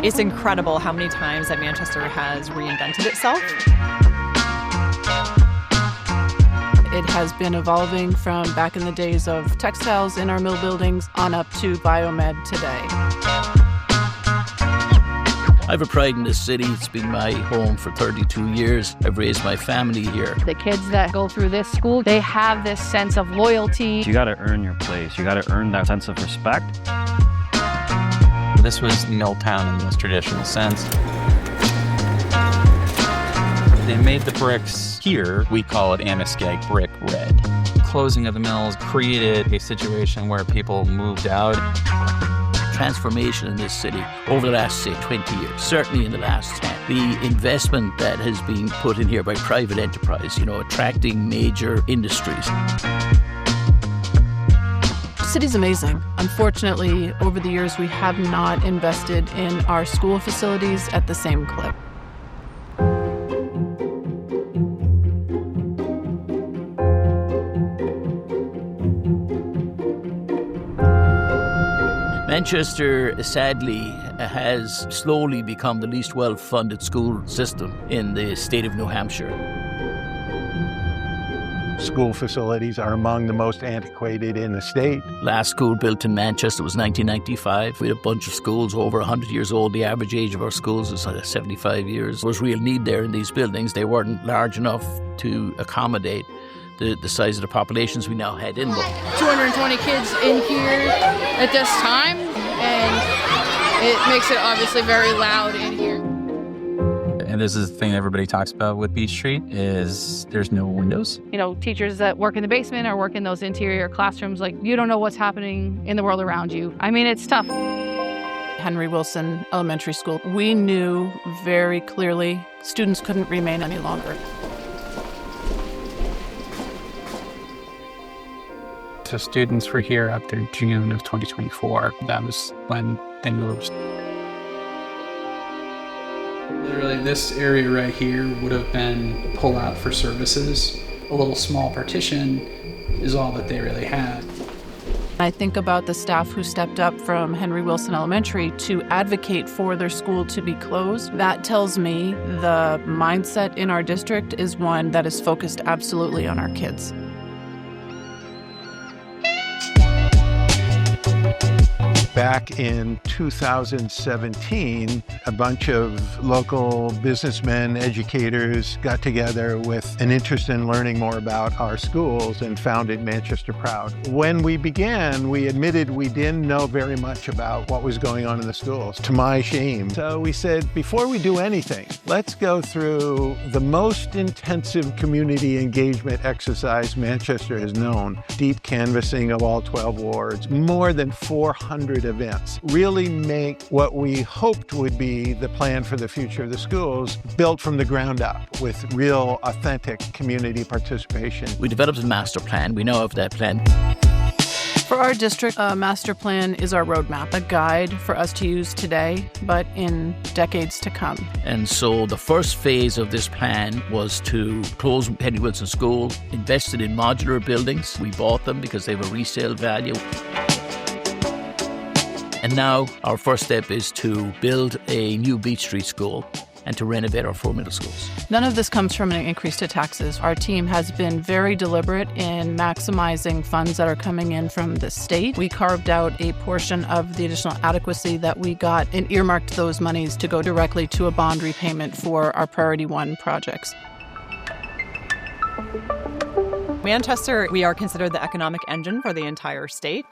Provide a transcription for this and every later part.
It's incredible how many times that Manchester has reinvented itself. It has been evolving from back in the days of textiles in our mill buildings on up to biomed today. I have a pride in this city. It's been my home for 32 years. I've raised my family here. The kids that go through this school, they have this sense of loyalty. You got to earn your place. You got to earn that sense of respect. This was Milltown in the most traditional sense. They made the bricks here, we call it Amoskeag brick red. Closing of the mills created a situation where people moved out. Transformation in this city over the last, say, 20 years, certainly in the last 10. The investment that has been put in here by private enterprise, attracting major industries. The city's amazing. Unfortunately, over the years, we have not invested in our school facilities at the same clip. Manchester, sadly, has slowly become the least well-funded school system in the state of New Hampshire. School facilities are among the most antiquated in the state. Last school built in Manchester was 1995. We had a bunch of schools over 100 years old. The average age of our schools is 75 years. There was real need there in these buildings. They weren't large enough to accommodate the size of the populations we now had in them. 220 kids in here at this time, and it makes it obviously very loud in here. And this is the thing everybody talks about with Beach Street is there's no windows. Teachers that work in the basement or work in those interior classrooms, you don't know what's happening in the world around you. I mean, it's tough. Henry Wilson Elementary School, we knew very clearly students couldn't remain any longer. So students were here up to June of 2024. That was when they moved. Literally, this area right here would have been pull out for services. A little small partition is all that they really had. I think about the staff who stepped up from Henry Wilson Elementary to advocate for their school to be closed. That tells me the mindset in our district is one that is focused absolutely on our kids. Back in 2017, a bunch of local businessmen, educators got together with an interest in learning more about our schools and founded Manchester Proud. When we began, we admitted we didn't know very much about what was going on in the schools, to my shame. So we said, before we do anything, let's go through the most intensive community engagement exercise Manchester has known. Deep canvassing of all 12 wards, more than 400 events, really make what we hoped would be the plan for the future of the schools built from the ground up with real, authentic community participation. We developed a master plan. We now have that plan. For our district, a master plan is our roadmap, a guide for us to use today, but in decades to come. And so the first phase of this plan was to close Henry Wilson School, invested in modular buildings. We bought them because they have a resale value. And now our first step is to build a new Beach Street school and to renovate our 4 middle schools. None of this comes from an increase to taxes. Our team has been very deliberate in maximizing funds that are coming in from the state. We carved out a portion of the additional adequacy that we got and earmarked those monies to go directly to a bond repayment for our Priority 1 projects. Manchester, we are considered the economic engine for the entire state.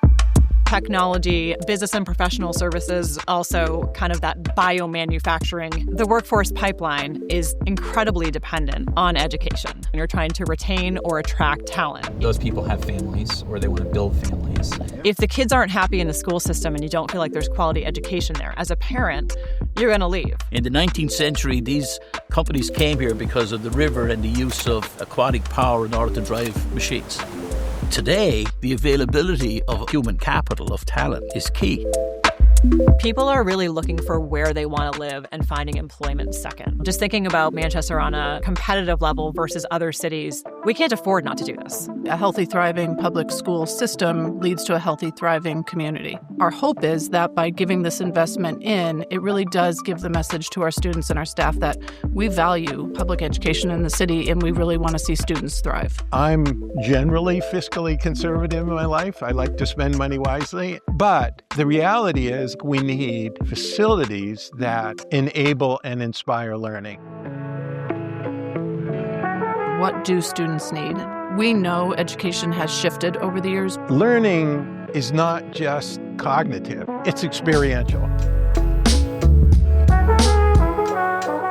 Technology, business and professional services, also kind of that biomanufacturing. The workforce pipeline is incredibly dependent on education. You're trying to retain or attract talent. Those people have families or they want to build families. If the kids aren't happy in the school system and you don't feel like there's quality education there, as a parent, you're going to leave. In the 19th century, these companies came here because of the river and the use of aquatic power in order to drive machines. Today, the availability of human capital, of talent, is key. People are really looking for where they want to live and finding employment second. Just thinking about Manchester on a competitive level versus other cities, we can't afford not to do this. A healthy, thriving public school system leads to a healthy, thriving community. Our hope is that by giving this investment in, it really does give the message to our students and our staff that we value public education in the city and we really want to see students thrive. I'm generally fiscally conservative in my life. I like to spend money wisely. But the reality is we need facilities that enable and inspire learning. What do students need? We know education has shifted over the years. Learning is not just cognitive, it's experiential.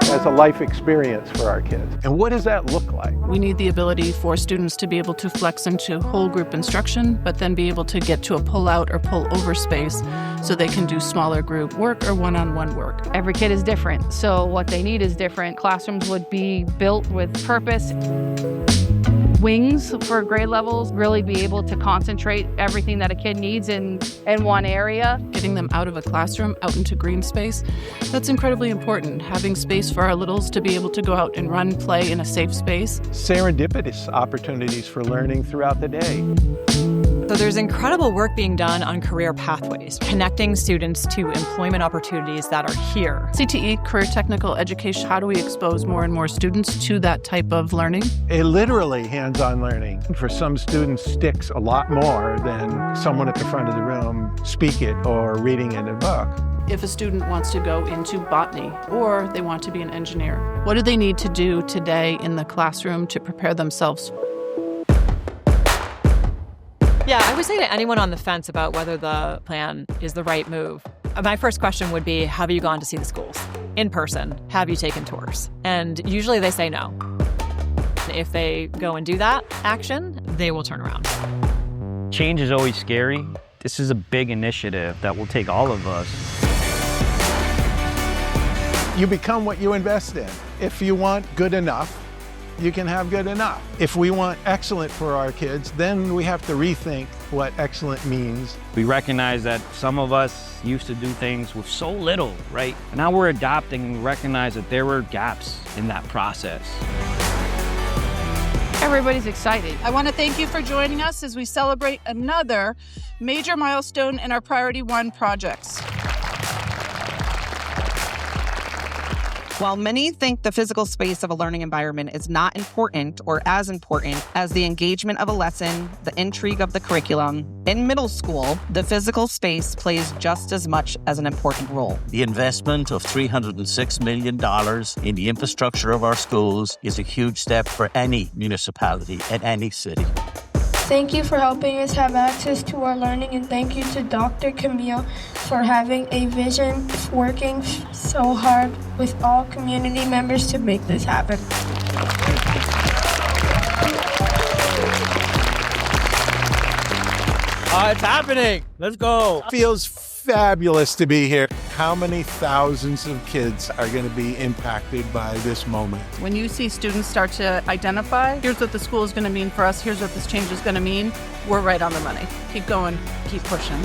As a life experience for our kids. And what does that look like? We need the ability for students to be able to flex into whole group instruction, but then be able to get to a pull out or pull over space so they can do smaller group work or one-on-one work. Every kid is different, so what they need is different. Classrooms would be built with purpose. Wings for grade levels, really be able to concentrate everything that a kid needs in one area. Getting them out of a classroom, out into green space, that's incredibly important. Having space for our littles to be able to go out and run, play in a safe space. Serendipitous opportunities for learning throughout the day. So there's incredible work being done on career pathways, connecting students to employment opportunities that are here. CTE, career technical education, how do we expose more and more students to that type of learning? Literally hands-on learning. For some students, sticks a lot more than someone at the front of the room speak it or reading it in a book. If a student wants to go into botany or they want to be an engineer, what do they need to do today in the classroom to prepare themselves? Yeah, I would say to anyone on the fence about whether the plan is the right move, my first question would be, have you gone to see the schools in person? Have you taken tours? And usually they say no. If they go and do that action, they will turn around. Change is always scary. This is a big initiative that will take all of us. You become what you invest in. If you want good enough, you can have good enough. If we want excellent for our kids, then we have to rethink what excellent means. We recognize that some of us used to do things with so little, right? And now we're adopting and recognize that there were gaps in that process. Everybody's excited. I want to thank you for joining us as we celebrate another major milestone in our Priority 1 projects. While many think the physical space of a learning environment is not important or as important as the engagement of a lesson, the intrigue of the curriculum, in middle school, the physical space plays just as much as an important role. The investment of $306 million in the infrastructure of our schools is a huge step for any municipality and any city. Thank you for helping us have access to our learning, and thank you to Dr. Camille for having a vision, working so hard with all community members to make this happen. It's happening. Let's go. Feels fabulous to be here. How many thousands of kids are going to be impacted by this moment? When you see students start to identify, here's what the school is going to mean for us, here's what this change is going to mean, we're right on the money. Keep going, keep pushing.